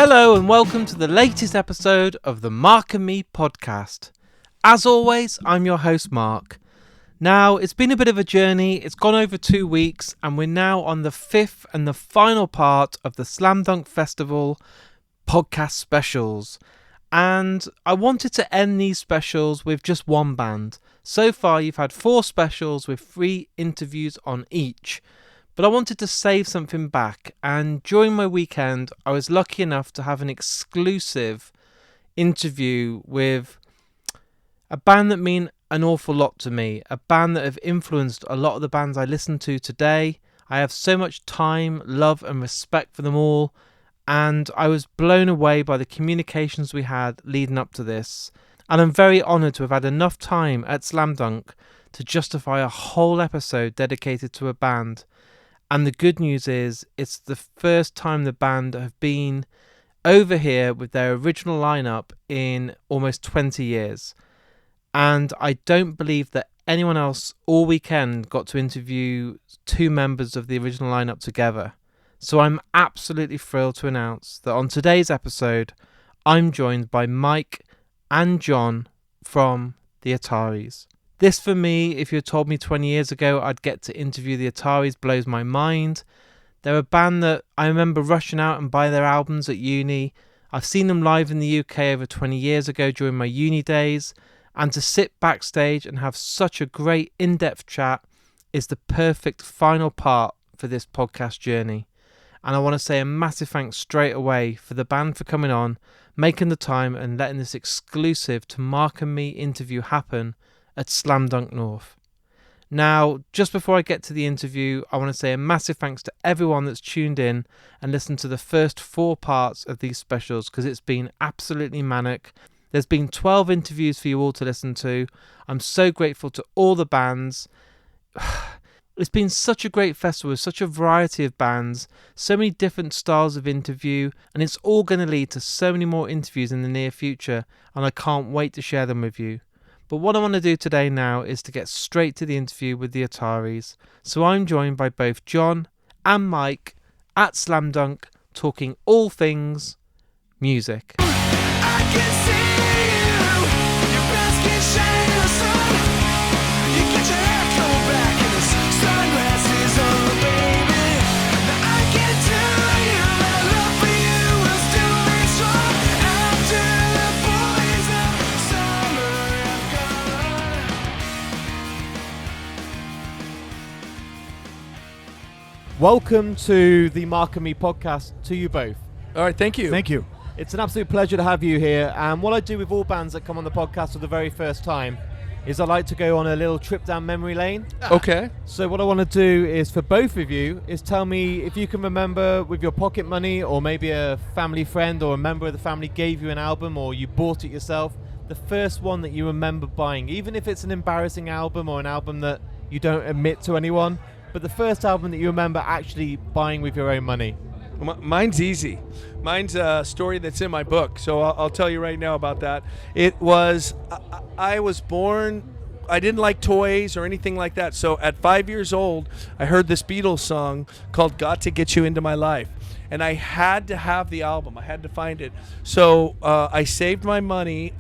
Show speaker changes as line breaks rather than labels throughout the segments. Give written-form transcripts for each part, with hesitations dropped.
Hello and welcome to the latest episode of the Mark and Me podcast. As always, I'm your host Mark. Now, it's been a bit of a journey. It's gone over 2 weeks and we're now on the fifth and the final part of the Slam Dunk Festival podcast specials. And I wanted to end these specials with just one band. So far, you've had 4 specials with 3 interviews on each. But I wanted to save something back, and during my weekend I was lucky enough to have an exclusive interview with a band that mean an awful lot to me, a band that have influenced a lot of the bands I listen to today. I have so much time, love and respect for them all, and I was blown away by the communications we had leading up to this, and I'm very honoured to have had enough time at Slam Dunk to justify a whole episode dedicated to a band. And the good news is, it's the first time the band have been over here with their original lineup in almost 20 years. And I don't believe that anyone else all weekend got to interview 2 members of the original lineup together. So I'm absolutely thrilled to announce that on today's episode, I'm joined by Mike and John from the Ataris. This for me, if you had told me 20 years ago I'd get to interview the Ataris, blows my mind. They're a band that I remember rushing out and buy their albums at uni. I've seen them live in the UK over 20 years ago during my uni days, and to sit backstage and have such a great in-depth chat is the perfect final part for this podcast journey. And I want to say a massive thanks straight away for the band for coming on, making the time and letting this exclusive to Mark and Me interview happen at Slam Dunk North. Now, just before I get to the interview, I want to say a massive thanks to everyone that's tuned in and listened to the first 4 parts of these specials, because it's been absolutely manic. There's been 12 interviews for you all to listen to. I'm so grateful to all the bands. It's been such a great festival with such a variety of bands, so many different styles of interview, and it's all going to lead to so many more interviews in the near future, and I can't wait to share them with you. But what I want to do today now is to get straight to the interview with the Ataris. So I'm joined by both John and Mike at Slam Dunk, talking all things music. I can see you. Your best can shine in the sun. You get your hair combed back and the sunglasses on, baby. Now I can tell you my love for you will still be strong after the boys of summer have gone. Welcome to the Mark and Me podcast, to you both.
All right, thank you.
Thank you.
It's an absolute pleasure to have you here, and what I do with all bands that come on the podcast for the very first time is I like to go on a little trip down memory lane.
Okay.
So what I want to do is, for both of you, is tell me if you can remember with your pocket money, or maybe a family friend or a member of the family gave you an album or you bought it yourself, the first one that you remember buying, even if it's an embarrassing album or an album that you don't admit to anyone, but the first album that you remember actually buying with your own money.
Mine's easy. Mine's a story that's in my book, so I'll tell you right now about that. It was, I was born, I didn't like toys or anything like that, so at 5 years old, I heard this Beatles song called Got to Get You Into My Life, and I had to have the album. I had to find it. So I saved my money,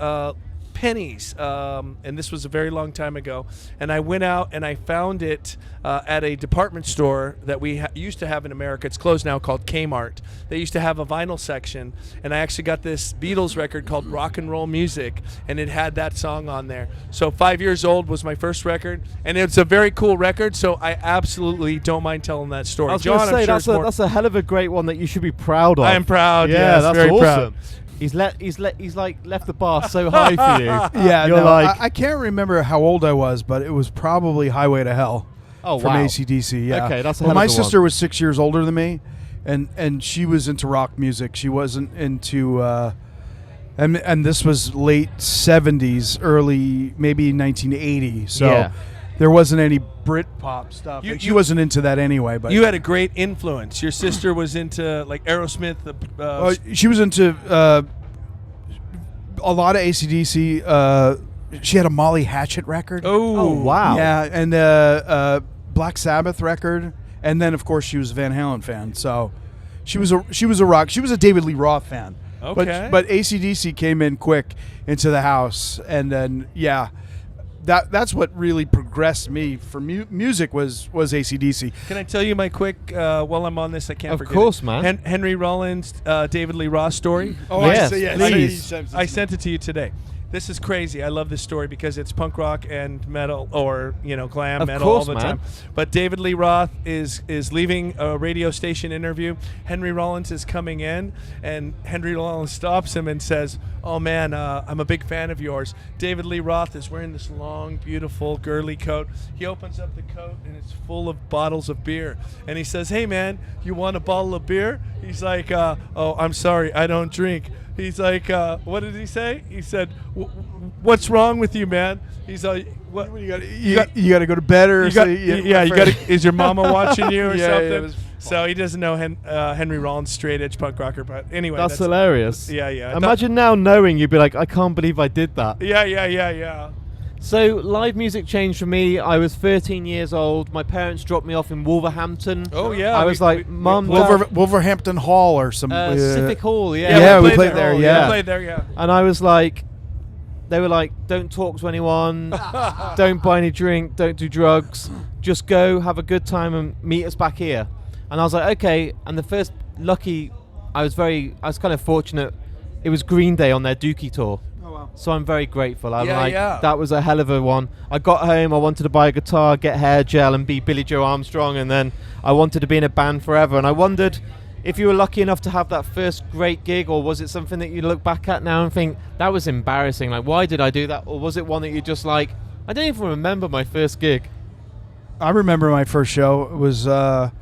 pennies, and this was a very long time ago, and I went out and I found it at a department store that we used to have in America. It's closed now, called Kmart. They used to have a vinyl section, and I actually got this Beatles record called Rock and Roll Music, and it had that song on there. So 5 years old was my first record, and it's a very cool record, so I absolutely don't mind telling that story.
I was going to say, that's a hell of a great one that you should be proud of.
I am proud,
yeah,
yes,
that's
very
awesome.
proud.
He's left the bar so high for you.
Yeah,
You're like,
I can't remember how old I was, but it was probably Highway to Hell from
wow.
AC/DC. Yeah.
Okay, that's a
well,
hell
my
of a
sister
one.
was 6 years older than me, and she was into rock music. She wasn't into, and this was late 70s, early maybe 1980. So.
Yeah.
There wasn't any Britpop stuff. She wasn't into that anyway. But
you had a great influence. Your sister was into like Aerosmith.
She was into a lot of AC/DC. She had a Molly Hatchet record.
Oh wow!
Yeah, and Black Sabbath record, and then of course she was a Van Halen fan. So She was a rock. She was a David Lee Roth fan.
Okay.
But AC/DC came in quick into the house, and then that's what really progressed me for music was AC/DC.
Can I tell you my quick, while I'm on this, I can't
Of
forget
course,
it.
man.
Henry Rollins, David Lee Roth story.
Oh,
Yes,
please.
I sent it to you today. This is crazy. I love this story because it's punk rock and metal, or glam
Of
metal
course,
all the
man.
time. But David Lee Roth is leaving a radio station interview. Henry Rollins is coming in, and Henry Rollins stops him and says, "Oh man, I'm a big fan of yours." David Lee Roth is wearing this long, beautiful, girly coat. He opens up the coat and it's full of bottles of beer. And he says, "Hey man, you want a bottle of beer?" He's like, "Oh, I'm sorry, I don't drink." He's like, what did he say? He said, "What's wrong with you, man?" He's like, "What?
You got to go to bed or
You got,
something?
yeah, you got. Is your mama watching you or
Yeah,
something?"
it was
So he doesn't know Henry Rollins, straight edge punk rocker. But anyway,
That's hilarious.
Yeah.
Imagine now knowing you'd be like, I can't believe I did that.
Yeah.
So live music changed for me. I was 13 years old. My parents dropped me off in Wolverhampton.
Oh yeah.
I was like, Mum,
Wolverhampton Hall or some
Civic Hall. Yeah.
Yeah, we played there.
We played there. Yeah.
And I was like, they were like, don't talk to anyone, don't buy any drink, don't do drugs, just go have a good time and meet us back here. And I was like, okay. And the first I was kind of fortunate. It was Green Day on their Dookie tour.
Oh wow.
So I'm very grateful. I'm
Yeah,
like,
yeah.
that was a hell of a one. I got home, I wanted to buy a guitar, get hair gel, and be Billy Joe Armstrong, and then I wanted to be in a band forever. And I wondered if you were lucky enough to have that first great gig, or was it something that you look back at now and think, that was embarrassing, like, why did I do that? Or was it one that you just like, I don't even remember my first gig.
I remember my first show. It was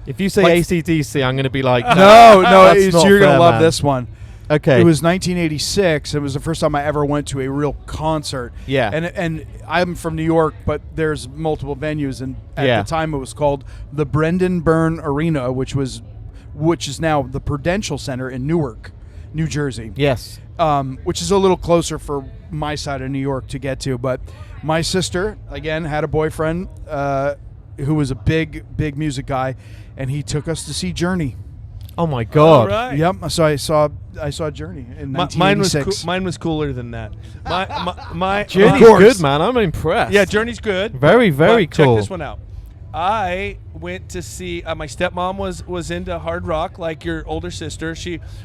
If you say
Like-
AC/DC, I'm going to be like,
no,
that's not
you're gonna
fair,
love
man.
this one.
Okay.
It was 1986. It was the first time I ever went to a real concert.
Yeah.
And I'm from New York, but there's multiple venues, and at
Yeah.
the time it was called the Brendan Byrne Arena, which is now the Prudential Center in Newark, New Jersey.
Yes.
Which is a little closer for my side of New York to get to. But my sister, again, had a boyfriend who was a big music guy, and he took us to see Journey.
Oh my God.
All right.
Yep. So I saw Journey in
Mine was
1986.
mine was cooler than that. My
Journey's
Of course.
good, man. I'm impressed.
Yeah, Journey's good.
Very, very
But
cool.
Check this one out. I went to see my stepmom was into hard rock like your older sister.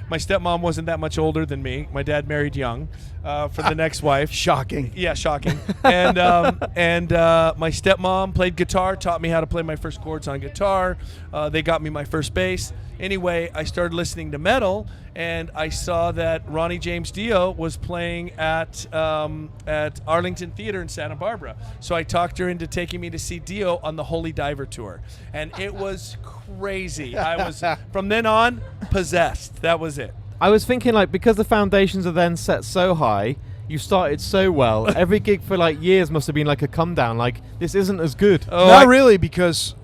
My stepmom wasn't that much older than me. My dad married young for the next wife.
Shocking.
Yeah, shocking. And my stepmom played guitar, taught me how to play my first chords on guitar. They got me my first bass. Anyway, I started listening to metal, and I saw that Ronnie James Dio was playing at Arlington Theater in Santa Barbara. So I talked her into taking me to see Dio on the Holy Diver tour, and it was crazy. I was from then on possessed. That was it.
I was thinking, like, because the foundations are then set so high, you started so well. Every gig for like years must have been like a come down. Like, this isn't as good.
Oh,
Not really, because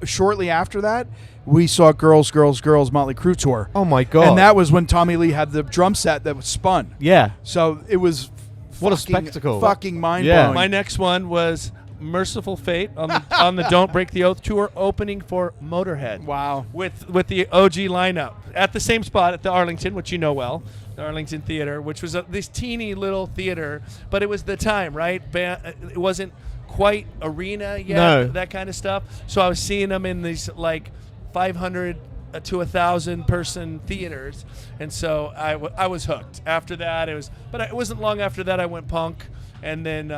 shortly after that, we saw Girls, Motley Crue tour.
Oh my God.
And that was when Tommy Lee had the drum set that was spun.
Yeah.
So it was
What a
fucking-
spectacle.
Fucking mind
Yeah.
blowing.
My next one was Merciful Fate on the Don't Break the Oath tour, opening for Motorhead.
Wow.
With the OG lineup at the same spot at the Arlington, which you know well, the Arlington Theater, which was this teeny little theater, but it was the time, right? It wasn't quite arena yet,
No.
that kind of stuff. So I was seeing them in these like 500 to 1,000 person theaters, and so I was hooked. After that, but it wasn't long after that I went punk. And then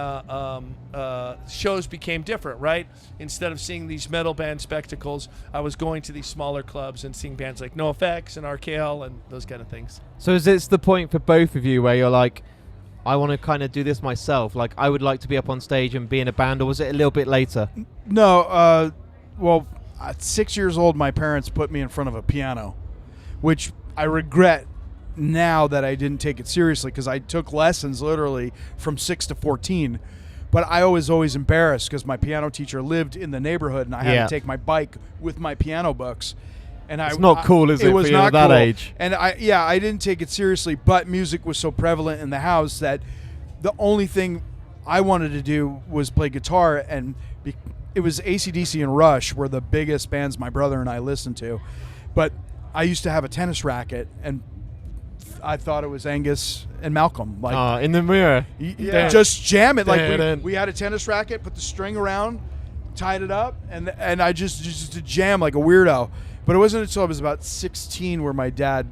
shows became different, right? Instead of seeing these metal band spectacles, I was going to these smaller clubs and seeing bands like NoFX and RKL and those kind of things.
So is this the point for both of you where you're like, I want to kind of do this myself? Like, I would like to be up on stage and be in a band, or was it a little bit later?
No, well, at 6 years old, my parents put me in front of a piano, which I regret now that I didn't take it seriously, because I took lessons literally from 6 to 14. But I was always embarrassed because my piano teacher lived in the neighborhood, and I had
Yeah.
to take my bike with my piano books. And
It's not cool, is it,
was
for you
not
at that
cool.
age?
And I didn't take it seriously, but music was so prevalent in the house that the only thing I wanted to do was play guitar, and it was AC/DC and Rush were the biggest bands my brother and I listened to. But I used to have a tennis racket, and I thought it was Angus and Malcolm. Like
in the mirror.
Just jam it. Like
Dun.
we had a tennis racket, put the string around, tied it up, and I just to jam like a weirdo. But it wasn't until I was about 16 where my dad,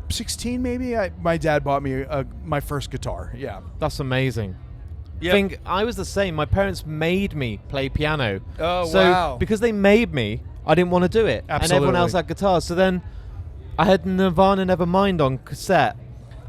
16 maybe, my dad bought me my first guitar. Yeah.
That's amazing.
Yep.
I think I was the same. My parents made me play piano.
Oh,
so
wow.
because they made me, I didn't want to do it. And everyone
Absolutely.
else had guitars. So then I had Nirvana Nevermind on cassette.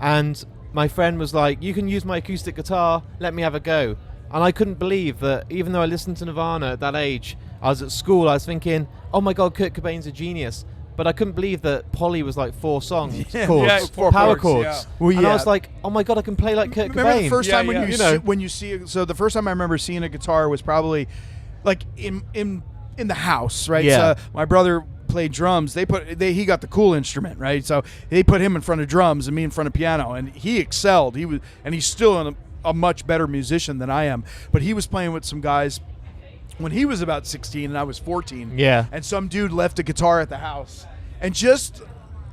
And my friend was like, you can use my acoustic guitar. Let me have a go. And I couldn't believe that even though I listened to Nirvana at that age, I was at school, I was thinking, oh my God, Kurt Cobain's a genius. But I couldn't believe that Polly was like 4 songs, chords,
Yeah, 4
power
chords,
chords.
yeah.
Well,
And I
yeah.
was like, oh my God, I can play like Kurt
Remember
Cobain.
the first time
Yeah,
when
yeah.
you see, so the first time I remember seeing a guitar was probably like in the house, right?
Yeah.
So my brother played drums. He got the cool instrument, right? So they put him in front of drums and me in front of piano, and he excelled. He's still a much better musician than I am. But he was playing with some guys when he was about 16 and I was 14.
Yeah.
And some dude left a guitar at the house, and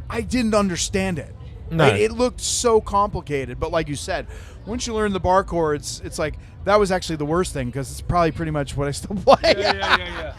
I didn't understand it.
No.
It looked so complicated, but like you said, once you learn the bar chords, it's like that was actually the worst thing because it's probably pretty much what I still play.
Yeah.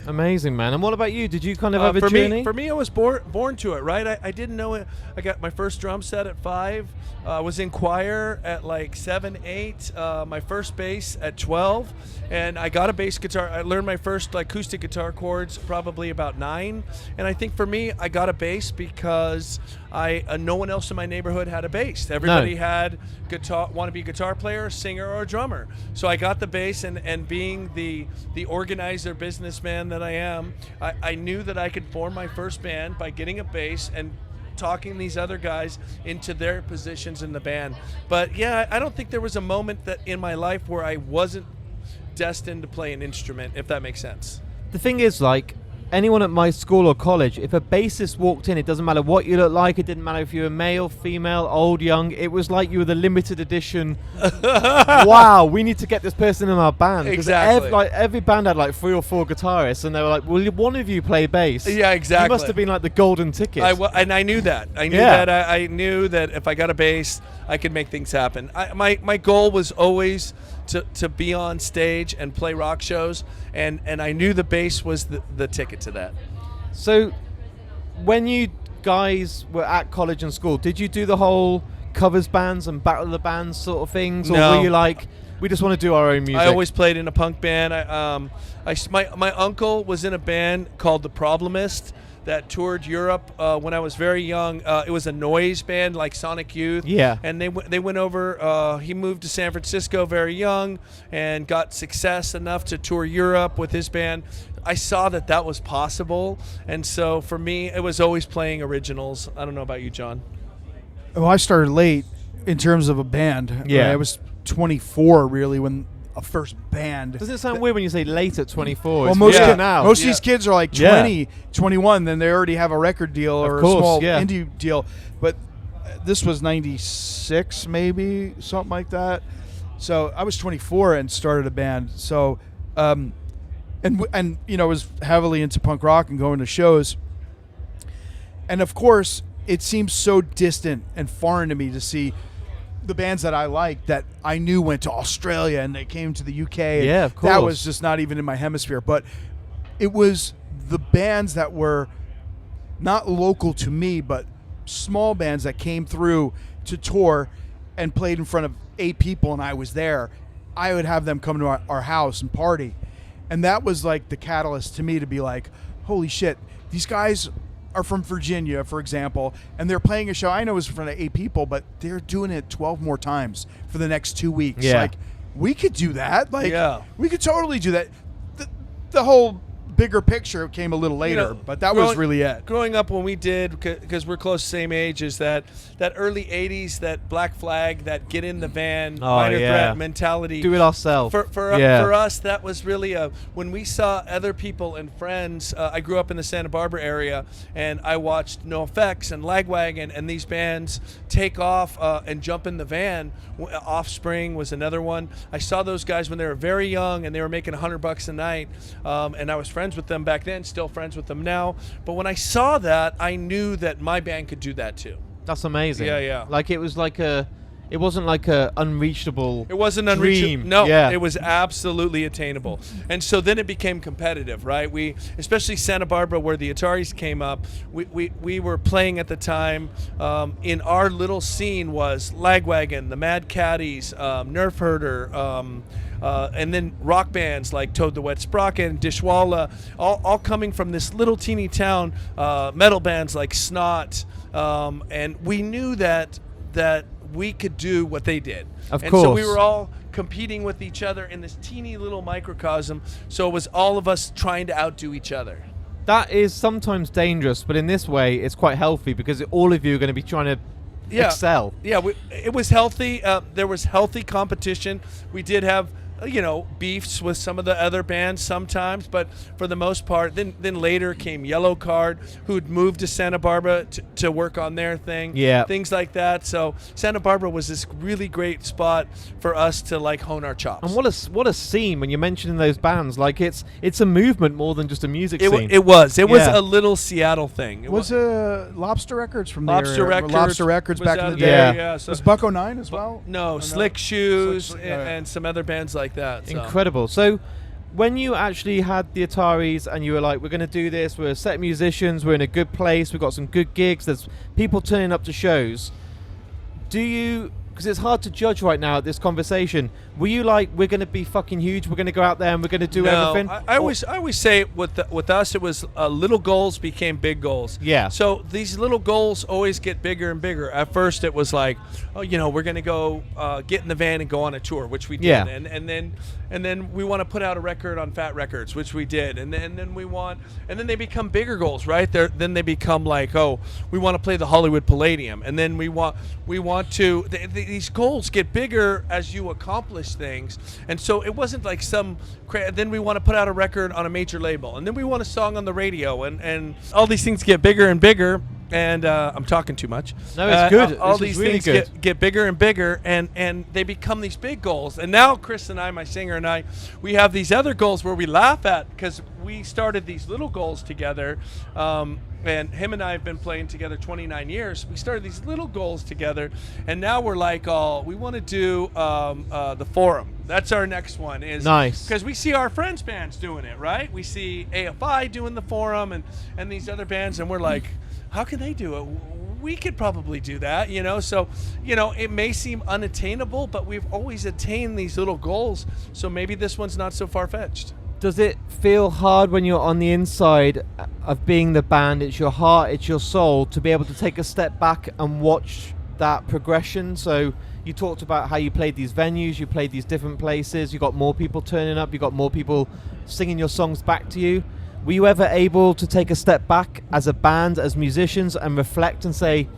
Amazing, man. And what about you? Did you kind of have a
for
journey?
For me, I was born to it, right? I didn't know it. I got my first drum set at 5. I was in choir at like 7, 8. My first bass at 12, and I got a bass guitar. I learned my first acoustic guitar chords probably about 9. And I think for me, I got a bass because no one else in my neighborhood had a bass. Everybody had wannabe guitar player, singer, or drummer. So I got the bass, and being the organizer, businessman that I am, I knew that I could form my first band by getting a bass and talking these other guys into their positions in the band. But yeah, I don't think there was a moment that in my life where I wasn't destined to play an instrument, if that makes sense.
The thing is, like, anyone at my school or college, if a bassist walked in, it doesn't matter what you look like, it didn't matter if you were male, female, old, young, it was like you were the limited edition. Wow, we need to get this person in our band. 'Cause
Exactly.
every band had like 3 or 4 guitarists, and they were like, will one of you play bass?
Yeah, exactly.
You must have been like the golden ticket.
And I knew that. I knew that if I got a bass, I could make things happen. My goal was always to be on stage and play rock shows, and I knew the bass was the ticket to that.
So, when you guys were at college and school, did you do the whole covers bands and battle of the bands sort of things, or
No.
were you like, we just want to do our own music?
I always played in a punk band. My uncle was in a band called The Problemist that toured Europe when I was very young. It was a noise band like Sonic Youth.
Yeah.
And they went over. He moved to San Francisco very young and got success enough to tour Europe with his band. I saw that was possible, and so for me, it was always playing originals. I don't know about you, John.
Well, I started late in terms of a band.
Yeah.
I was 24 really when a first band.
Doesn't it sound weird when you say late at 24?
Well,
It's
most
weird
of
now.
these kids are like
Yeah.
20, 21, then they already have a record deal or
course,
a small
yeah.
indie deal. But this was 96 maybe, something like that. So I was 24 and started a band. So and you know, was heavily into punk rock and going to shows. And of course, it seems so distant and foreign to me to see the bands that I like that I knew went to Australia and they came to the UK. And
Yeah, of
that
course.
was just not even in my hemisphere. But it was the bands that were not local to me, but small bands that came through to tour and played in front of 8 people and I was there. I would have them come to our house and party. And that was like the catalyst to me to be like, holy shit, these guys are from Virginia, for example, and they're playing a show. I know it's in front of 8 people, but they're doing it 12 more times for the next 2 weeks.
Yeah.
Like, we could do that. Like,
Yeah.
we could totally do that. The whole bigger picture came a little later,
You know,
but that was really it.
Growing up when we did, because we're close, same age, is that early 80s, that Black Flag, that get in the van, minor threat mentality.
Do it ourselves.
For us, that was really when we saw other people and friends. I grew up in the Santa Barbara area, and I watched NoFX and Lagwagon and these bands take off and jump in the van. Offspring was another one. I saw those guys when they were very young, and they were making $100 a night, and I was friends friends with them back then, still friends with them now. But when I saw that, I knew that my band could do that too.
That's amazing.
Yeah.
Like it was like it wasn't like a unreachable.
It wasn't
dream.
unreachable. No,
Yeah.
it was absolutely attainable. And so then it became competitive, right? We, especially Santa Barbara, where the Ataris came up, we were playing at the time. In our little scene was Lagwagon, the Mad Caddies, Nerf Herder, and then rock bands like Toad the Wet Sprocket, Dishwalla, all coming from this little teeny town. Metal bands like Snot, and we knew that we could do what they did.
Of
and
course.
so we were all competing with each other in this teeny little microcosm. So it was all of us trying to outdo each other.
That is sometimes dangerous, but in this way, it's quite healthy because all of you are going to be trying to excel.
Yeah, it was healthy. There was healthy competition. We did have beefs with some of the other bands sometimes, but for the most part, then later came Yellow Card, who'd moved to Santa Barbara to work on their thing, things like that. So Santa Barbara was this really great spot for us to like hone our chops.
And what a scene when you're mentioning those bands. Like it's a movement more than just a music scene.
It was a little Seattle thing. It
was Lobster Records from
Lobster
the area.
Records
Lobster Records back in the
there.
day.
Yeah. So
was Bucko 9 as well?
No,
Or
Slick Shoes
Slick-
and some other bands like that. So.
Incredible. So when you actually had the Ataris and you were like, we're going to do this, we're a set of musicians, we're in a good place, we've got some good gigs, there's people turning up to shows, because it's hard to judge right now at this conversation, were you like, we're going to be fucking huge, we're going to go out there and we're going to do everything?
I always say with us, it was little goals became big goals.
Yeah.
So these little goals always get bigger and bigger. At first, it was like, we're going to go get in the van and go on a tour, which we did.
Yeah.
And then we want to put out a record on Fat Records, which we did. And then they become bigger goals, right? Then they become like, we want to play the Hollywood Palladium, and then we want to. These goals get bigger as you accomplish things, and so it wasn't like then we want to put out a record on a major label, and then we want a song on the radio, and all these things get bigger and bigger. And I'm talking too much.
No, it's good.
All
This is
these
really
things
good.
get bigger and bigger, and they become these big goals. And now Chris and I, my singer and I, we have these other goals where we laugh at, because we started these little goals together. And him and I have been playing together 29 years. We started these little goals together, and now we're like, we want to do the Forum. That's our next one. Is
nice,
because we see our friends' bands doing it, right? We see AFI doing the Forum and these other bands, and we're like, how can they do it? We could probably do that, So, it may seem unattainable, but we've always attained these little goals. So maybe this one's not so far-fetched.
Does it feel hard when you're on the inside of being the band? It's your heart, it's your soul, to be able to take a step back and watch that progression. So you talked about how you played these venues, you played these different places, you got more people turning up, you got more people singing your songs back to you. Were you ever able to take a step back as a band, as musicians, and reflect and say,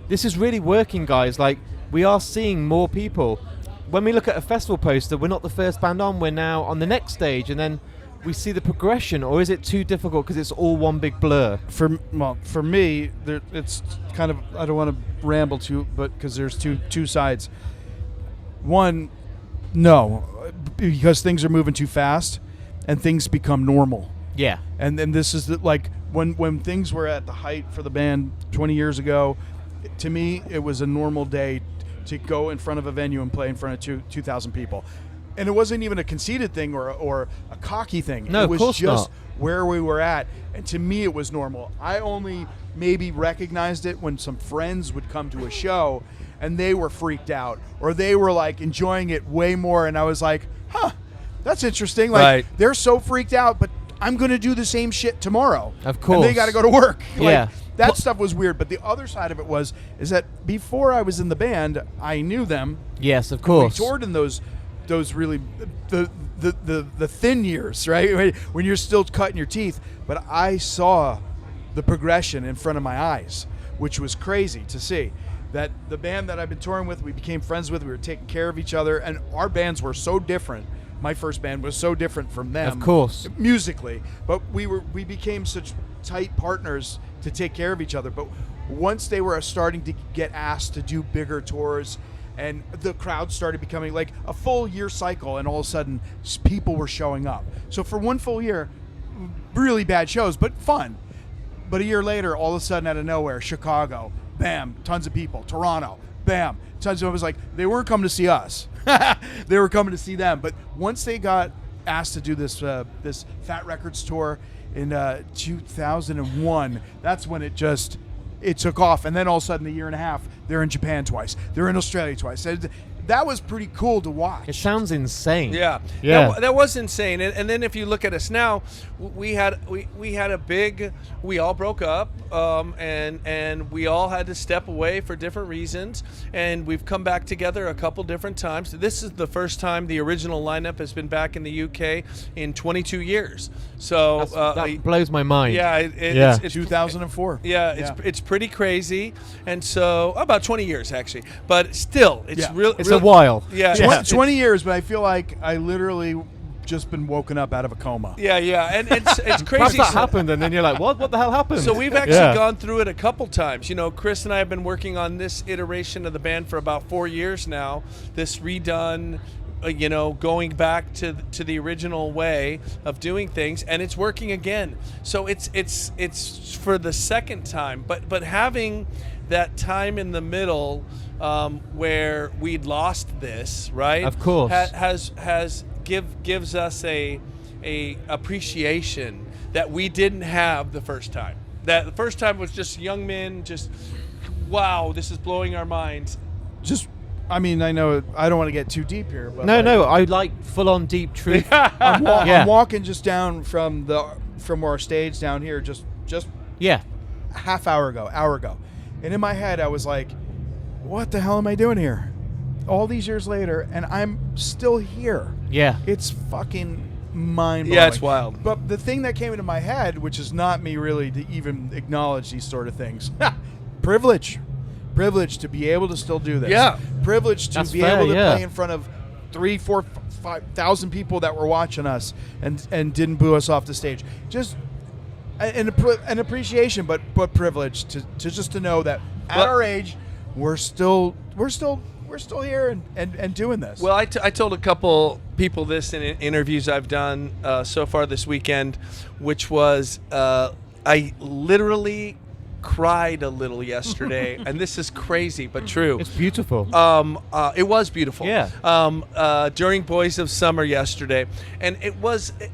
this is really working, guys? Like, we are seeing more people. When we look at a festival poster, we're not the first band on, we're now on the next stage, and then we see the progression. Or is it too difficult because it's all one big blur?
For me, it's kind of, I don't want to ramble too, but because there's two sides. One, no, because things are moving too fast and things become normal.
Yeah.
And then this is like when things were at the height for the band 20 years ago, to me it was a normal day to go in front of a venue and play in front of 2,000 people. And it wasn't even a conceited thing or a cocky thing.
No,
it was
of course
just
not.
where we were at. And to me it was normal. I only maybe recognized it when some friends would come to a show and they were freaked out, or they were like enjoying it way more, and I was like, that's interesting. Like,
right.
They're so freaked out, but I'm going to do the same shit tomorrow.
Of course.
And they got to go to work.
Yeah.
Like, that stuff was weird. But the other side of it is that before I was in the band, I knew them.
Yes, of course.
We toured in those really the thin years, right? When you're still cutting your teeth. But I saw the progression in front of my eyes, which was crazy to see. That the band that I've been touring with, we became friends with, we were taking care of each other, and our bands were so different. My first band was so different from them,
of course,
musically, but we became such tight partners to take care of each other. But once they were starting to get asked to do bigger tours, and the crowd started becoming like a full year cycle, and all of a sudden people were showing up. So for one full year, really bad shows, but fun. But a year later, all of a sudden, out of nowhere, Chicago, bam, tons of people. Toronto, bam, tons of people. It was like they weren't coming to see us; they were coming to see them. But once they got asked to do this this Fat Records tour in 2001, that's when it took off. And then all of a sudden, a year and a half, they're in Japan twice, they're in Australia twice. That was pretty cool to watch.
It sounds insane.
Yeah. That was insane. And then if you look at us now, we had a big. We all broke up, and we all had to step away for different reasons. And we've come back together a couple different times. This is the first time the original lineup has been back in the UK in 22 years. So
that blows my mind.
Yeah. It's
2004.
It's pretty crazy. And so about 20 years actually, but still, it's
It's a while.
Yeah,
20 years, but I feel like I literally just been woken up out of a coma.
Yeah, and it's
Perhaps
crazy.
that happened, and then you're like, what the hell happened?
So we've actually gone through it a couple times. You know, Chris and I have been working on this iteration of the band for about 4 years now. This redone, going back to the original way of doing things, and it's working again. So it's for the second time, but having that time in the middle where we'd lost this, right?
Of course,
gives us a appreciation that we didn't have the first time. That the first time was just young men, just wow, this is blowing our minds.
I know I don't want to get too deep here, but
no, I like full on deep truth.
I'm walking just down from our stage down here, just a hour ago, and in my head I was like, what the hell am I doing here? All these years later, and I'm still here. Yeah. It's fucking mind-blowing.
Yeah, it's wild.
But the thing that came into my head, which is not me really to even acknowledge these sort of things, privilege to be able to still do this.
Yeah.
Privilege to
That's
be
fair,
able to play in front of 3, 4, 5,000 people that were watching us and didn't boo us off the stage. Just an appreciation, but privilege to just to know that at our age, we're still here and doing this.
Well, I told a couple people this in interviews I've done so far this weekend, which was I literally cried a little yesterday, and this is crazy but true.
It's beautiful.
It was beautiful.
Yeah.
During Boys of Summer yesterday, and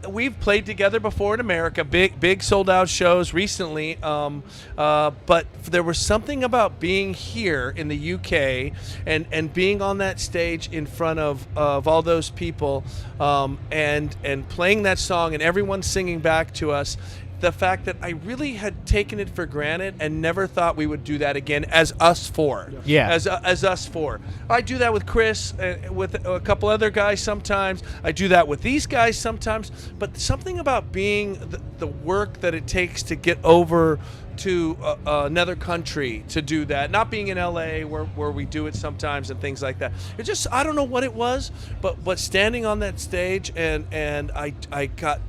we've played together before in America, big sold out shows recently. But there was something about being here in the UK and being on that stage in front of all those people, and playing that song and everyone singing back to us. The fact that I really had taken it for granted and never thought we would do that again as us four.
Yeah.
As us four. I do that with Chris, with a couple other guys sometimes. I do that with these guys sometimes. But something about being the work that it takes to get over to another country to do that, not being in LA where we do it sometimes and things like that. It just, I don't know what it was, but standing on that stage and I got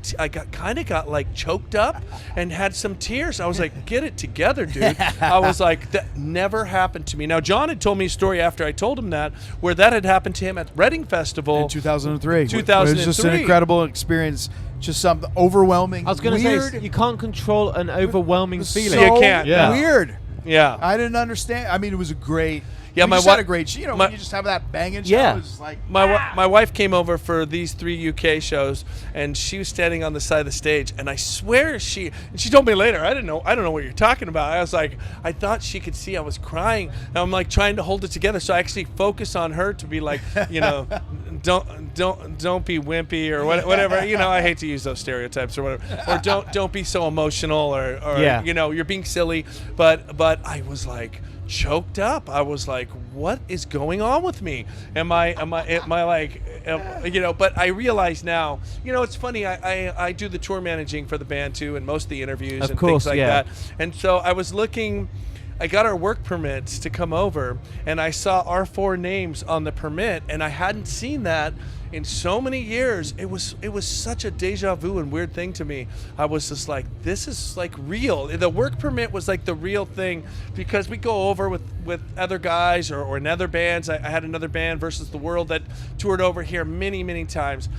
like choked up and had some tears. I was like, get it together, dude. I was like, that never happened to me. Now John had told me a story after I told him that, where that had happened to him at Reading Festival
in 2003.
2003.
It was just an incredible experience. Just something overwhelming.
I was going to say, you can't control an overwhelming feeling.
So
You can't.
Yeah.
weird.
Yeah.
I didn't understand. I mean, it was a great.
Yeah,
we
my
just
wife.
had a great. When you just have that banging show,
Yeah.
it was like
My wife came over for these 3 UK shows, and she was standing on the side of the stage, and I swear she told me later, I don't know what you're talking about. I was like, I thought she could see I was crying, and I'm like trying to hold it together, so I actually focus on her to be like, don't be wimpy or whatever. I hate to use those stereotypes or whatever, or don't be so emotional or you're being silly, but I was like choked up. I was like, what is going on with me? Am I like, but I realize now, it's funny. I do the tour managing for the band too, and most of the interviews and things like that. And so I was looking, I got our work permits to come over, and I saw our 4 names on the permit, and I hadn't seen that in so many years, it was such a deja vu and weird thing to me. I was just like, this is like real. The work permit was like the real thing, because we go over with other guys or in other bands. I had another band, Versus the World, that toured over here many times,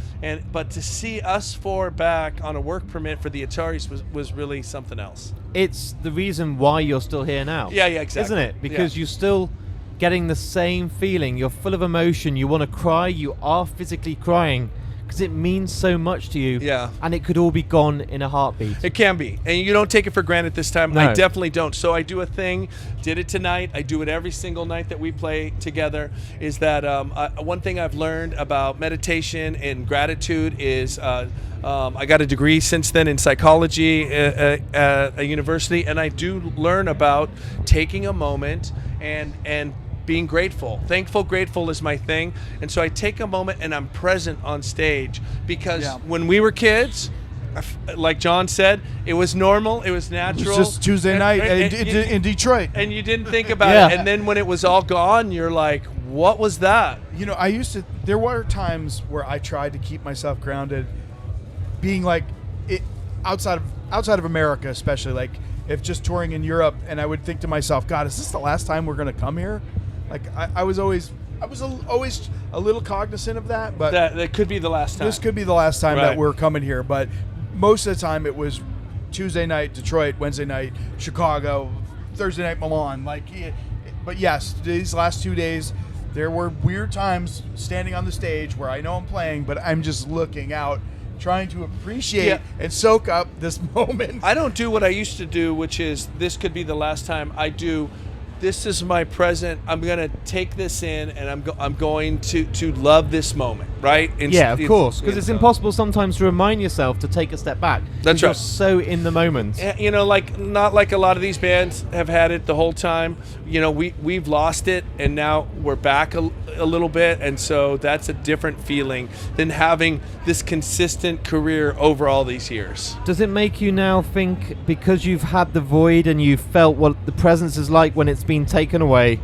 but to see us four back on a work permit for the Ataris was really something else.
It's the reason why you're still here now.
Yeah, exactly.
Isn't it? Because
Yeah.
you're still getting the same feeling. You're full of emotion. You want to cry. You are physically crying because it means so much to you.
Yeah.
And it could all be gone in a heartbeat.
It can be, and you don't take it for granted this time.
No.
I definitely don't. So I do a thing, did it tonight. I do it every single night that we play together. Is that one thing I've learned about meditation and gratitude is I got a degree since then in psychology at a university, and I do learn about taking a moment and being grateful. Thankful, grateful is my thing. And so I take a moment and I'm present on stage, because when we were kids, like John said, it was normal, it was natural.
It was just Tuesday night in Detroit.
And you didn't think about it. And then when it was all gone, you're like, what was that?
You know, there were times where I tried to keep myself grounded, being like outside of America, especially, like if just touring in Europe, and I would think to myself, God, is this the last time we're going to come here? Like I was always a little cognizant of that, but
that could be the last time.
This could be the last time
Right.
that we're coming here, but most of the time it was Tuesday night Detroit, Wednesday night Chicago, Thursday night Milan. But yes, these last 2 days there were weird times standing on the stage where I know I'm playing, but I'm just looking out, trying to appreciate and soak up this moment.
I don't do what I used to do, which is, this could be the last time. I do, this is my present. I'm going to take this in, and I'm going to love this moment, right?
Yeah, of course, because it's impossible sometimes to remind yourself to take a step back.
That's
You're
right.
so in the moment.
You know, like, not like a lot of these bands have had it the whole time. You know, we've lost it, and now we're back a little bit, and so that's a different feeling than having this consistent career over all these years.
Does it make you now think, because you've had the void and you've felt what the presence is like when it's been taken away,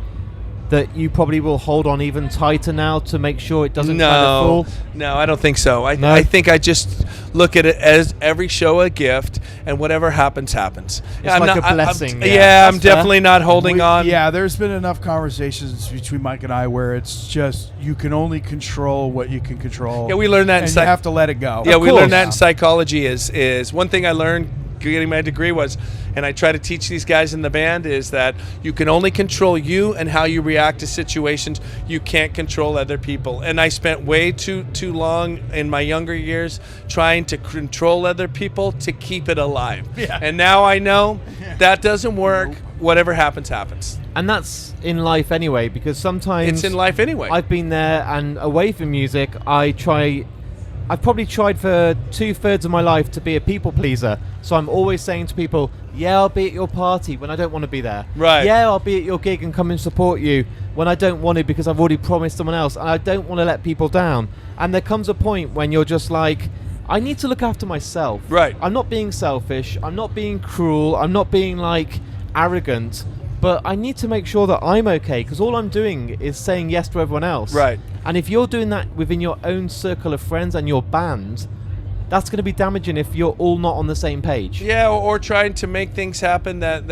that you probably will hold on even tighter now to make sure it doesn't kind of fall?
No, I don't think so.
No?
I think I just look at it as every show a gift, and whatever happens.
It's like a blessing.
I'm
That's
definitely not holding on.
Yeah, there's been enough conversations between Mike and I where it's just, you can only control what you can control.
Yeah, we learned that in
and you have to let it go.
Yeah, we
course.
learned that in psychology. Is one thing I learned getting my degree was, and I try to teach these guys in the band, is that you can only control you and how you react to situations. You can't control other people. And I spent way too long in my younger years trying to control other people to keep it alive.
Yeah.
And now I know that doesn't work. Whatever happens, happens.
And that's in life anyway, because sometimes
It's in life anyway.
I've been there, and away from music, I've probably tried for 2/3 of my life to be a people pleaser. So I'm always saying to people, yeah, I'll be at your party when I don't want to be there.
Right.
Yeah, I'll be at your gig and come and support you when I don't want to, because I've already promised someone else, and I don't want to let people down. And there comes a point when you're just like, I need to look after myself.
Right.
I'm not being selfish. I'm not being cruel. I'm not being like arrogant. But I need to make sure that I'm okay, because all I'm doing is saying yes to everyone else.
Right.
And if you're doing that within your own circle of friends and your band, that's going to be damaging if you're all not on the same page.
Yeah, or trying to make things happen that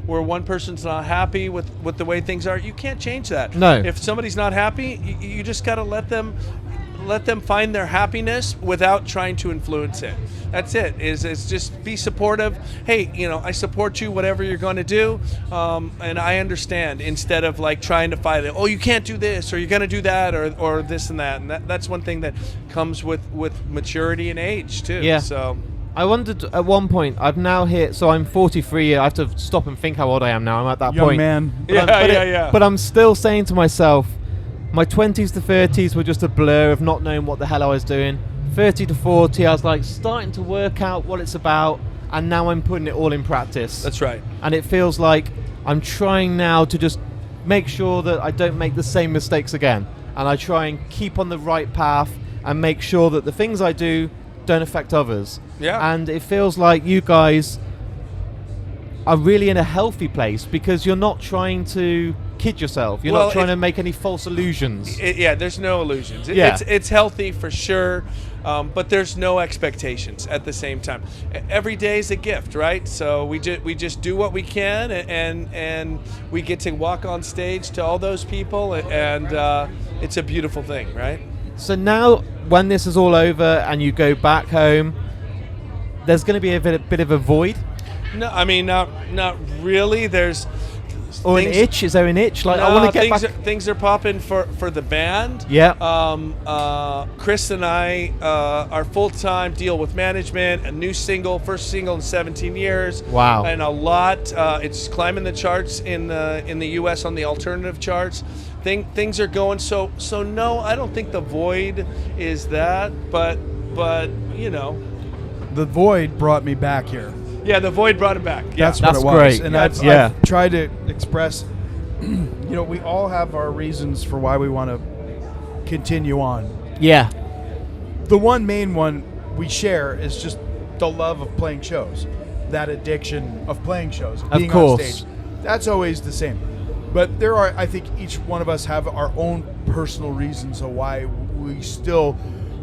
where one person's not happy with the way things are. You can't change that.
No.
If somebody's not happy, you just got to let them find their happiness without trying to influence it. That's it. It's just be supportive. Hey, I support you, whatever you're going to do, and I understand, instead of like trying to fight it. Oh, you can't do this, or you're going to do that, or this and that. And that's one thing that comes with maturity and age too.
Yeah.
So
I wondered at one point, I've now hit, so I'm 43, I have to stop and think how old I am now. I'm at that
Young
point.
man.
Yeah.
But I'm still saying to myself, my 20s to 30s were just a blur of not knowing what the hell I was doing. 30 to 40, I was like starting to work out what it's about, and now I'm putting it all in practice.
that's right.
And it feels like I'm trying now to just make sure that I don't make the same mistakes again. And I try and keep on the right path and make sure that the things I do don't affect others.
Yeah.
And it feels like you guys are really in a healthy place, because you're not trying to kid yourself. You're
Well,
not trying to make any false illusions.
Yeah, there's no illusions.
Yeah.
It's healthy for sure, but there's no expectations at the same time. Every day is a gift, right? So we just do what we can, and we get to walk on stage to all those people, and it's a beautiful thing, right?
So now, when this is all over and you go back home, there's going to be a bit of a void.
No, I mean not really. There's
Or an itch? Is there an itch? Like, I want to get back.
Things are popping for the band.
Yeah.
Chris and I are full-time deal with management. A new single, first single in 17 years.
Wow.
And a lot. It's climbing the charts in the U.S. on the alternative charts. Things are going so. No, I don't think the void is that. But you know,
The void brought me back here.
yeah, the void brought it back. Yeah.
That's what
That's
it was.
great.
And
That's-
I've tried to express, we all have our reasons for why we want to continue on.
Yeah.
The one main one we share is just the love of playing shows, that addiction of playing shows,
Of
being
course.
on stage. That's always the same. But there are, I think each one of us have our own personal reasons of why we still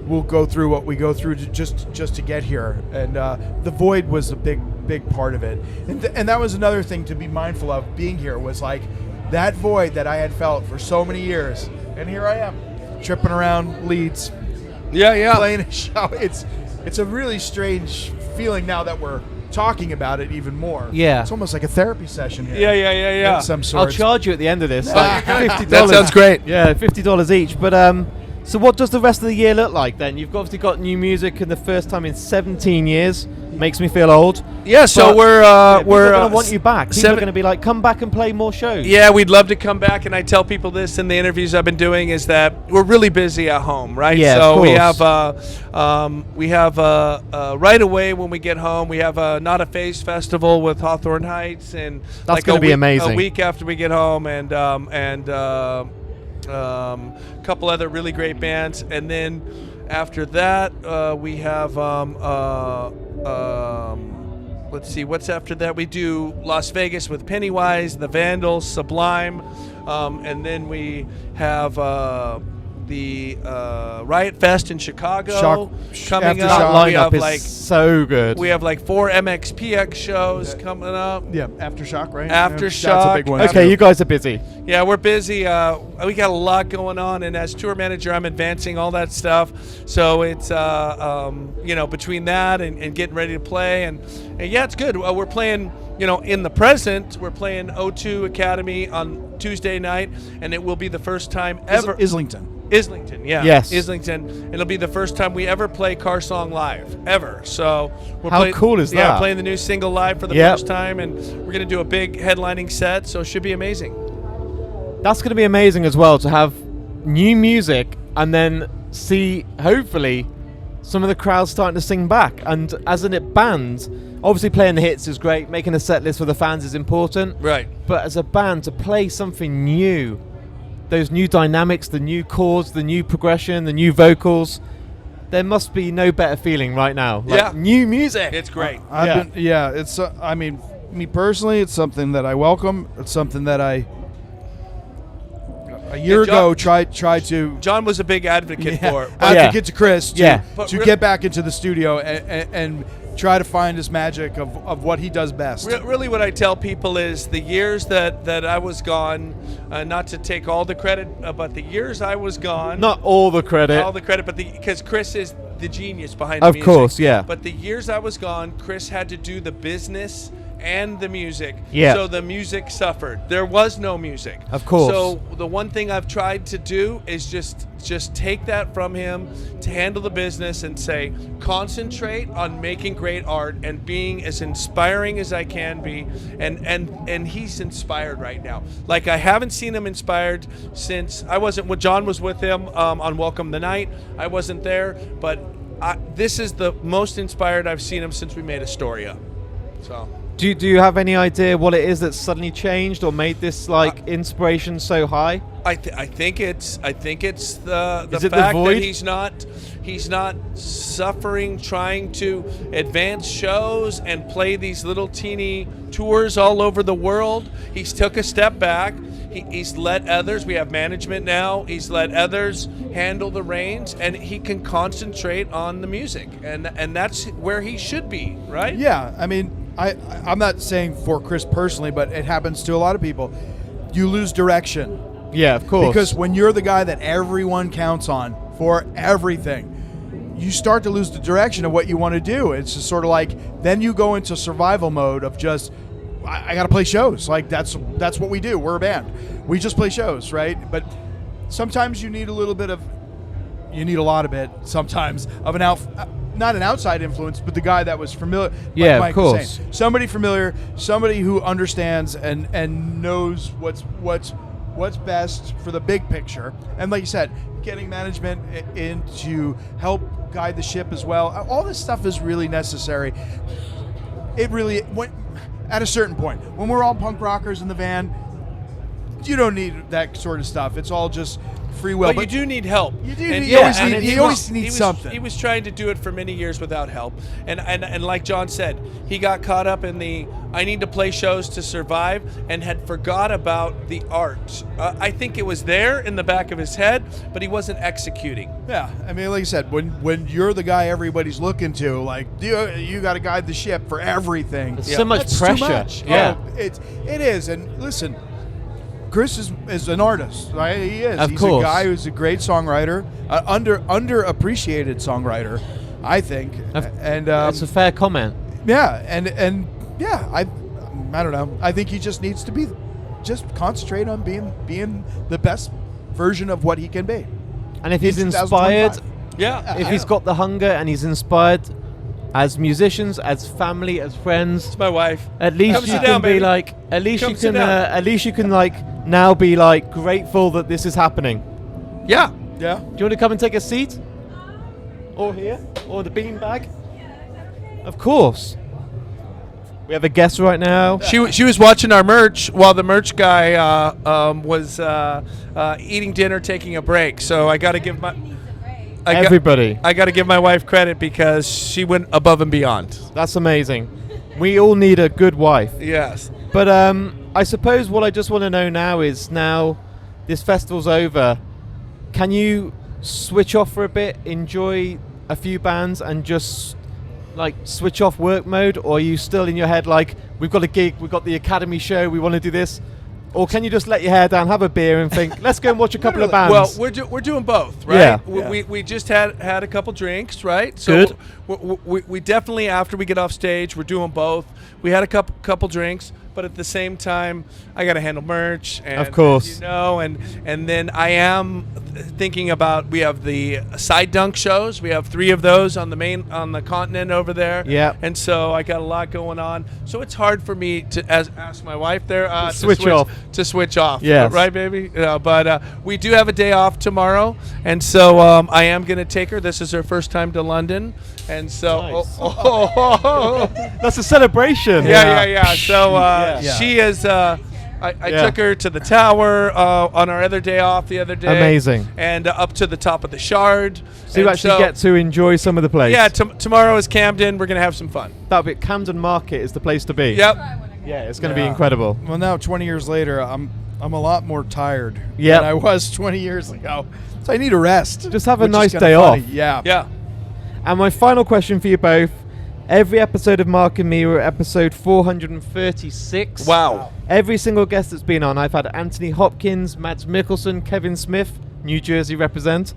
will go through what we go through to just to get here. And the void was a big part of it. And that was another thing to be mindful of being here, was like that void that I had felt for so many years. And here I am, tripping around Leeds,
Yeah.
playing a show. It's a really strange feeling now that we're talking about it even more.
Yeah.
It's almost like a therapy session here.
Yeah.
In some
I'll
sort.
charge you at the end of this.
Oh,
Like
you're good.
$50.
That sounds great.
Yeah, $50 each. But so what does the rest of the year look like then? You've obviously got new music, and the first time in 17 years. Makes me feel old.
Yeah, so
But,
we're
people are going to want you back. People are
seven-
going to be like, come back and play more shows.
Yeah, we'd love to come back, and I tell people this in the interviews I've been doing, is that we're really busy at home, right?
Yeah,
so
of
we have right away when we get home, we have a Not a Phase festival with Hawthorne Heights, and
That's gonna be amazing.
A week after we get home, and couple other really great bands, and then after that we have let's see, what's after that? We do Las Vegas with Pennywise, The Vandals, Sublime, and then we have the Riot Fest in Chicago coming
Aftershock.
up.
That
We
lineup
have
is so good.
we have like 4 MXPX shows coming up.
Yeah, Aftershock, right?
Aftershock.
That's a big one.
Okay, you guys are busy.
Yeah, we're busy. We got a lot going on, and as tour manager, I'm advancing all that stuff. So it's between that and getting ready to play, and yeah, it's good. We're playing. In the present, we're playing O2 Academy on Tuesday night, and it will be the first time ever.
Islington.
Islington, yeah.
Yes.
Islington. It'll be the first time we ever play Car Song live, ever. So we're
How cool is
Yeah,
that?
playing the new single live for the
Yep.
first time, and we're going to do a big headlining set, so it should be amazing.
That's going to be amazing as well, to have new music and then see, hopefully, some of the crowds starting to sing back. And as a band, obviously playing the hits is great, making a set list for the fans is important.
Right.
But as a band, to play something new, those new dynamics, the new chords, the new progression, the new vocals, there must be no better feeling right now. Like
Yeah.
new music.
It's great.
It's. I mean, me personally, it's something that I welcome. It's something that I a year ago tried to
John was a big advocate for it.
advocate to Chris to,
Yeah.
But
to
re-
get back into the studio and try to find his magic of what he does best.
Really, what I tell people is the years that I was gone, not to take all the credit, but the years I was gone,
Not all the credit.
all the credit, but because Chris is the genius behind
Of
the music.
course, yeah.
But the years I was gone, Chris had to do the business and the music.
Yeah.
So the music suffered. There was no music.
Of course.
So the one thing I've tried to do is just take that from him to handle the business and say, concentrate on making great art and being as inspiring as I can be. And he's inspired right now. Like, I haven't seen him inspired since I wasn't when John was with him on Welcome the Night. I wasn't there, but this is the most inspired I've seen him since we made Astoria. So.
Do you have any idea what it is that's suddenly changed or made this inspiration so high?
I think it's the
Is it the
fact
void?
that he's not suffering trying to advance shows and play these little teeny tours all over the world. He's took a step back. he's let others. We have management now. He's let others handle the reins, and he can concentrate on the music, and that's where he should be, right?
Yeah, I mean, I'm not saying for Chris personally, but it happens to a lot of people. You lose direction.
Yeah, of course.
Because when you're the guy that everyone counts on for everything, you start to lose the direction of what you want to do. It's just sort of like, then you go into survival mode of just, I got to play shows. Like, that's what we do. We're a band. We just play shows, right? But sometimes you need a lot of it sometimes of not an outside influence, but the guy that was familiar.
Yeah,
like Mike
of course.
was saying. Somebody familiar, somebody who understands and knows what's best for the big picture. And like you said, getting management in to help guide the ship as well. All this stuff is really necessary. It really, at a certain point, when we're all punk rockers in the van, you don't need that sort of stuff. It's all just free will.
But you do need help.
You do.
And
You always
and
need.
he
You always
was-
need
he was-
something.
He was trying to do it for many years without help, and like John said, he got caught up in the I need to play shows to survive, and had forgot about the art. I think it was there in the back of his head, but he wasn't executing.
Yeah, I mean, like I said, when you're the guy everybody's looking to, like you got to guide the ship for everything.
There's so much
That's
pressure.
Too much.
Yeah.
Oh, it is. And listen, Chris is an artist, right? He is.
Of
He's
course.
a guy who's a great songwriter, underappreciated songwriter, I think. And
That's a fair comment.
yeah, and yeah, I don't know. I think he just needs to just concentrate on being the best version of what he can be.
And if he's
in
inspired,
2025.
Yeah,
if he's got the hunger and he's inspired as musicians, as family, as friends,
it's my wife.
at least
Come
you
sit
can
down,
be
baby.
like, at least
Come
you
sit
can,
down.
at least you can like now be like grateful that this is happening.
Yeah,
Yeah.
Do you want to come and take a seat? Or here? Or the beanbag? Of course. We have a guest right now.
she was watching our merch while the merch guy was eating dinner, taking a break. So I got to give my
Everybody.
I got to give my wife credit because she went above and beyond.
That's amazing. We all need a good wife.
Yes.
But I suppose what I just want to know now is, now this festival's over, can you switch off for a bit, enjoy a few bands, and just like switch off work mode? Or are you still in your head like, we've got a gig, we've got the Academy show, we want to do this? Or can you just let your hair down, have a beer, and think, let's go and watch a couple of bands?
Well, we're doing both, right?
Yeah.
We just had a couple drinks, right? So
Good.
We definitely, after we get off stage, we're doing both. We had a couple drinks, but at the same time, I got to handle merch, and
Of course.
as you know, and then I am thinking about, we have the side dunk shows. We have 3 of those on the continent over there.
Yeah.
And so I got a lot going on. So it's hard for me to ask my wife there to
switch off.
To switch off.
Yes.
Right, baby? But we do have a day off tomorrow, and so I am going to take her. This is her first time to London, and so
Nice. That's a celebration.
yeah. So
Yeah.
she is. I
Yeah.
took her to the tower on our other day off the other day.
Amazing.
And up to the top of the Shard.
So you
And
actually get to enjoy some of the place.
Yeah, tomorrow is Camden. We're going to have some fun.
That'll be Camden Market is the place to be.
Yep.
Yeah, it's going to be
Yeah.
incredible.
Well, now 20 years later, I'm a lot more tired
Yep.
than I was 20 years ago. So I need a rest.
Just have a
which is
nice
kinda
day
funny.
off.
Yeah.
Yeah.
And my final question for you both. Every episode of Mark and Me, we're at episode 436.
Wow.
Every single guest that's been on, I've had Anthony Hopkins, Mads Mikkelsen, Kevin Smith, New Jersey represent.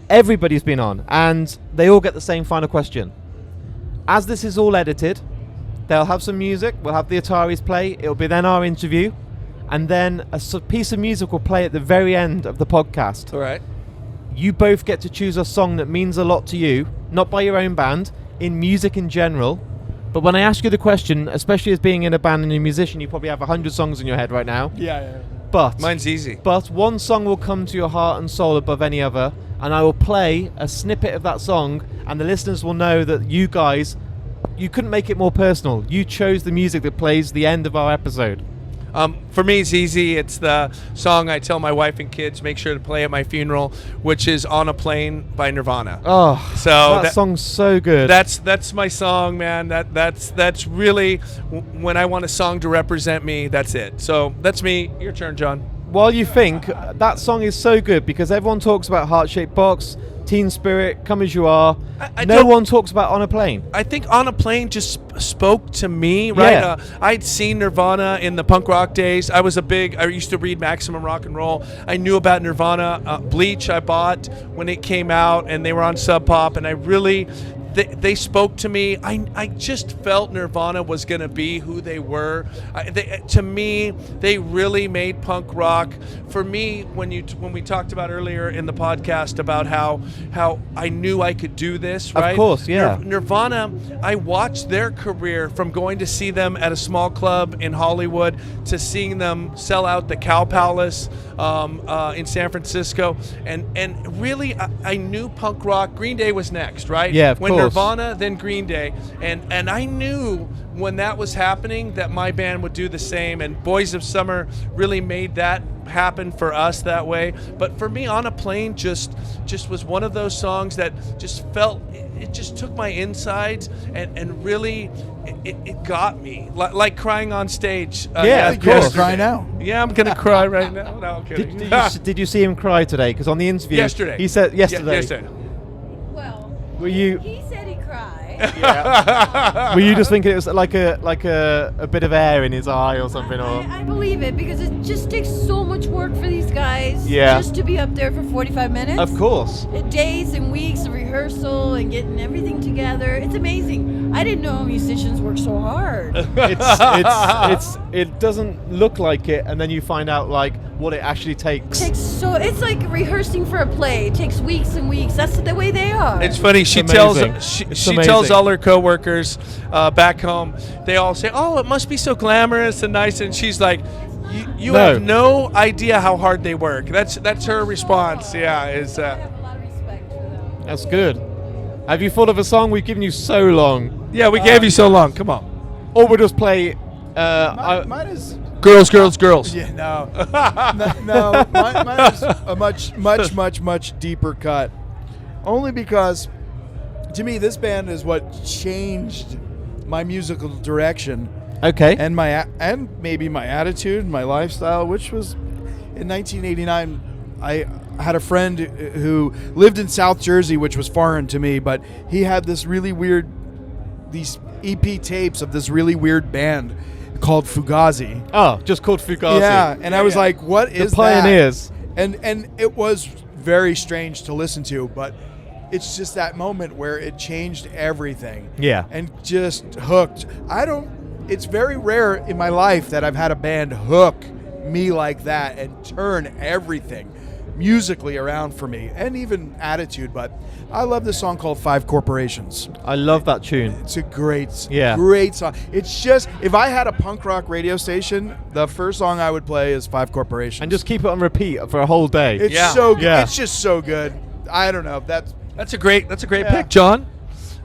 Everybody's been on, and they all get the same final question. As this is all edited, they'll have some music, we'll have the Ataris play, it'll be then our interview, and then a piece of music will play at the very end of the podcast.
All right.
You both get to choose a song that means a lot to you, not by your own band, in music in general. But when I ask you the question, especially as being in a band and a musician, you probably have 100 songs in your head right now.
Yeah.
But
Mine's easy.
one song will come to your heart and soul above any other, and I will play a snippet of that song, and the listeners will know that you guys, you couldn't make it more personal. You chose the music that plays the end of our episode.
For me, it's easy. It's the song I tell my wife and kids make sure to play at my funeral, which is "On a Plane" by Nirvana.
Oh,
So
that song's so good.
That's my song, man. That's really when I want a song to represent me. That's it. So that's me. Your turn, John.
While you think, that song is so good because everyone talks about Heart-Shaped Box, Teen Spirit, Come As You Are.
I
No
don't-
one talks about On a Plane.
I think "On a Plane" just spoke to me, right?
Yeah.
I'd seen Nirvana in the punk rock days. I used to read Maximum Rock and Roll. I knew about Nirvana. Bleach I bought when it came out, and they were on Sub Pop, and I really... They spoke to me. I just felt Nirvana was going to be who they were. To me, they really made punk rock. For me, when we talked about earlier in the podcast about how I knew I could do this, right?
Of course, yeah.
Nirvana, I watched their career from going to see them at a small club in Hollywood to seeing them sell out the Cow Palace in San Francisco. And really, I knew punk rock. Green Day was next, right?
Yeah, of
When
course.
Nirvana, then Green Day. And I knew when that was happening that my band would do the same. And Boys of Summer really made that happen for us that way. But for me, On a Plane just was one of those songs that just felt, it just took my insides and really it got me. Like crying on stage.
Yeah, of
yesterday.
course.
Cry now.
Yeah, I'm going to cry right now. No, I'm kidding.
Did you see him cry today? Because on the interview,
Yesterday.
he said yesterday.
Yesterday.
Well,
Were you
he said he cried.
were you just thinking it was like a bit of air in his eye or something? Or
I believe it because it just takes so much work for these guys
Yeah.
just to be up there for 45 minutes.
of course.
Days and weeks of rehearsal and getting everything together. It's amazing. I didn't know musicians work so hard.
It doesn't look like it, and then you find out like what it actually takes.
It's like rehearsing for a play. It takes weeks and weeks. That's the way they are.
It's funny. She
It's
tells
amazing. It's
she tells
amazing.
all her coworkers back home. They all say, "Oh, it must be so glamorous and nice." And she's like, "You
No.
have no idea how hard they work." That's her response. Yeah, is
I have a lot of respect for them.
That's good. Have you thought of a song? We've given you so long.
yeah. We gave you so long. Come on,
Or we'll just play.
Mine is.
girls, girls, girls.
Yeah, no. Mine is a much deeper cut. Only because, to me, this band is what changed my musical direction
Okay.
and maybe my attitude, my lifestyle, which was in 1989. I had a friend who lived in South Jersey, which was foreign to me, but he had this really weird, these EP tapes of this really weird band called Fugazi.
Oh, just called Fugazi.
Yeah, and I was like, "What is
The Pioneers.
that?" And it was very strange to listen to, but it's just that moment where it changed everything.
Yeah.
And just hooked. It's very rare in my life that I've had a band hook me like that and turn everything musically around for me, and even attitude. But I love this song called Five Corporations.
I love that tune.
It's a great song. It's just, if I had a punk rock radio station, the first song I would play is Five Corporations.
And just keep it on repeat for a whole day.
It's
Yeah.
so good.
Yeah.
It's just so good. I don't know.
That's a great
Yeah.
pick, John.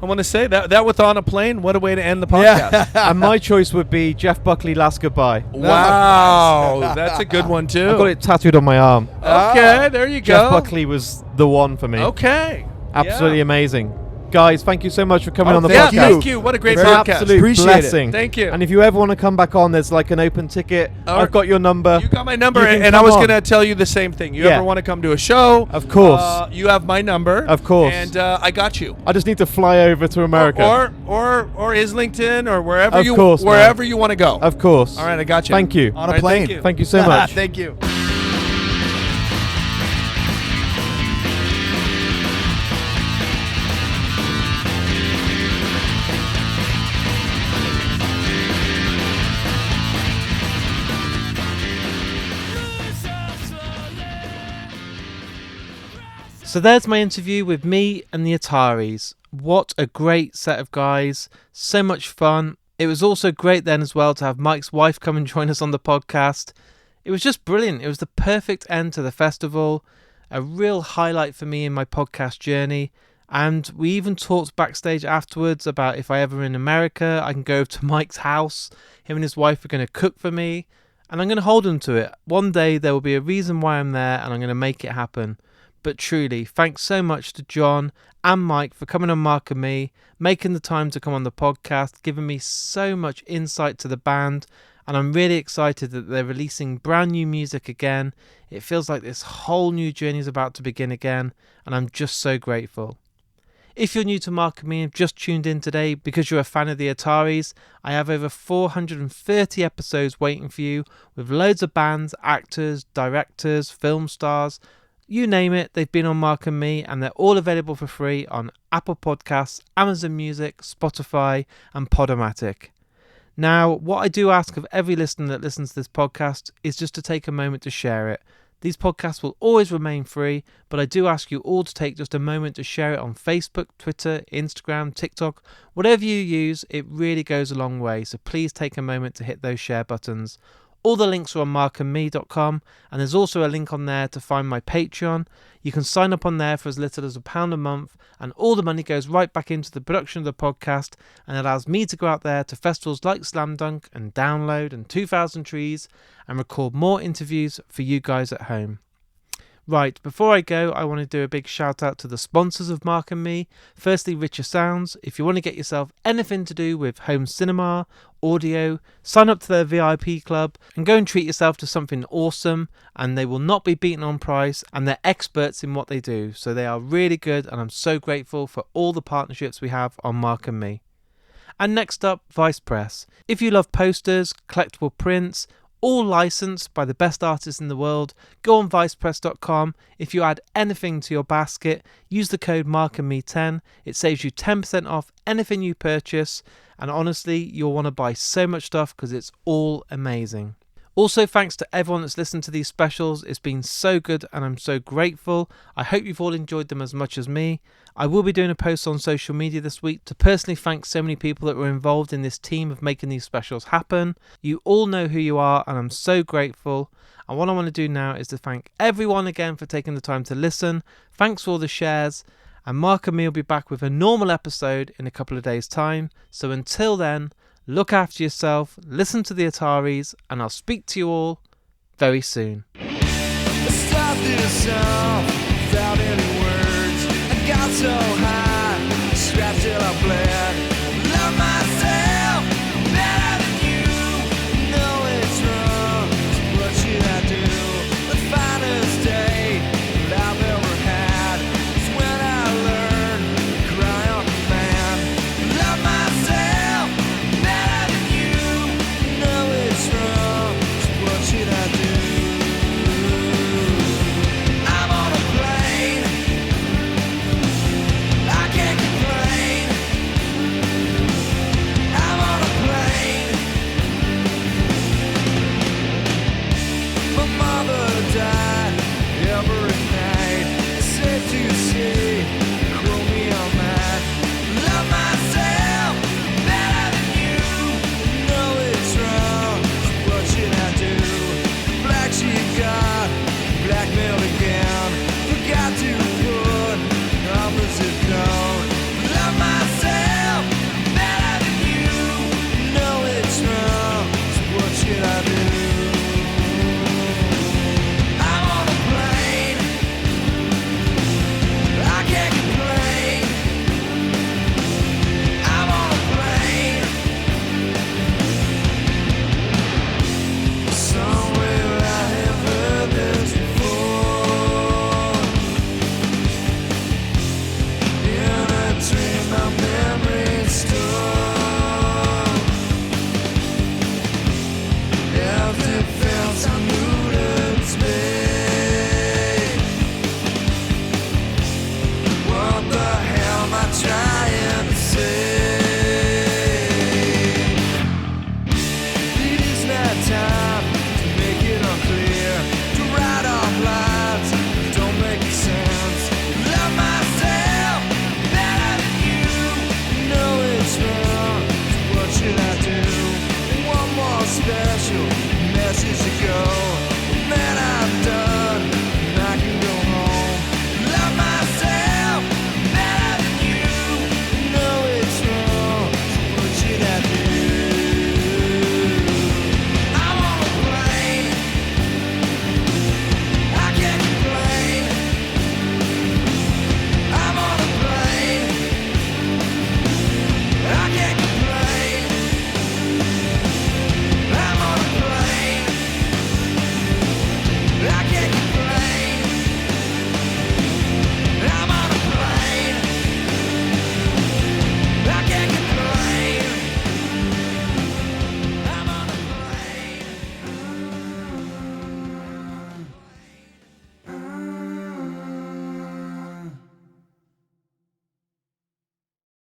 I want to say that with On a Plane, what a way to end the podcast.
And my choice would be Jeff Buckley, Last Goodbye.
Wow, that's a good one too.
I've got it tattooed on my arm.
Okay, there you
Jeff
go.
Buckley was the one for me.
Okay.
Absolutely
Yeah.
amazing. Guys, thank you so much for coming on the
Yeah,
podcast.
thank you. What a great
It's an
podcast.
absolute
Appreciate it.
blessing.
Thank you.
And if you ever want to come back on, there's like an open ticket.
Or-
I've got your number.
You got my number,
You can
and I
come
was
on.
going to tell you the same thing. You
Yeah.
ever want to come to a show?
Of course.
You have my number.
Of course.
And I got you.
I just need to fly over to America.
Or Islington or wherever
Of course, man.
wherever you want to go.
Of course.
All right, I got you.
Thank you.
On
All
a
right,
plane.
thank you.
Thank you so much.
Thank you.
So there's my interview with me and the Ataris. What a great set of guys. So much fun. It was also great then as well to have Mike's wife come and join us on the podcast. It was just brilliant. It was the perfect end to the festival. A real highlight for me in my podcast journey. And we even talked backstage afterwards about if I ever in America, I can go to Mike's house. Him and his wife are going to cook for me. And I'm going to hold on to it. One day there will be a reason why I'm there and I'm going to make it happen. But truly, thanks so much to John and Mike for coming on Mark and Me, making the time to come on the podcast, giving me so much insight to the band, and I'm really excited that they're releasing brand new music again. It feels like this whole new journey is about to begin again, and I'm just so grateful. If you're new to Mark and Me and just tuned in today because you're a fan of the Ataris, I have over 430 episodes waiting for you with loads of bands, actors, directors, film stars. You name it, they've been on Mark and Me, and they're all available for free on Apple Podcasts, Amazon Music, Spotify, and Podomatic. Now, what I do ask of every listener that listens to this podcast is just to take a moment to share it. These podcasts will always remain free, but I do ask you all to take just a moment to share it on Facebook, Twitter, Instagram, TikTok, whatever you use. It really goes a long way, so please take a moment to hit those share buttons. All the links are on markandme.com, and there's also a link on there to find my Patreon. You can sign up on there for as little as £1 a month, and all the money goes right back into the production of the podcast and allows me to go out there to festivals like Slam Dunk and Download and 2000 Trees and record more interviews for you guys at home. Right, before I go, I want to do a big shout out to the sponsors of Mark and Me. Firstly, Richer Sounds. If you want to get yourself anything to do with home cinema, audio, sign up to their VIP club and go and treat yourself to something awesome, and they will not be beaten on price, and they're experts in what they do. So they are really good, and I'm so grateful for all the partnerships we have on Mark and Me. And next up, Vice Press. If you love posters, collectible prints, all licensed by the best artists in the world, go on vicepress.com. If you add anything to your basket, use the code MarkandMe10. It saves you 10% off anything you purchase, and honestly, you'll want to buy so much stuff because it's all amazing. Also, thanks to everyone that's listened to these specials. It's been so good and I'm so grateful. I hope you've all enjoyed them as much as me. I will be doing a post on social media this week to personally thank so many people that were involved in this team of making these specials happen. You all know who you are, and I'm so grateful. And what I want to do now is to thank everyone again for taking the time to listen. Thanks for all the shares. And Mark and Me will be back with a normal episode in a couple of days' time. So until then, look after yourself, listen to the Ataris, and I'll speak to you all very soon.
Start this song without any words. I got so high, strapped till I bled. Love myself better than you. Know it's wrong, so what should I do? The finest day that I've ever had is when I learned to cry on command. Love myself better than you. Know it's wrong, so what should I do? I'm on a plane, I can't complain. I'm on a plane. My mother died every night. It's safe to say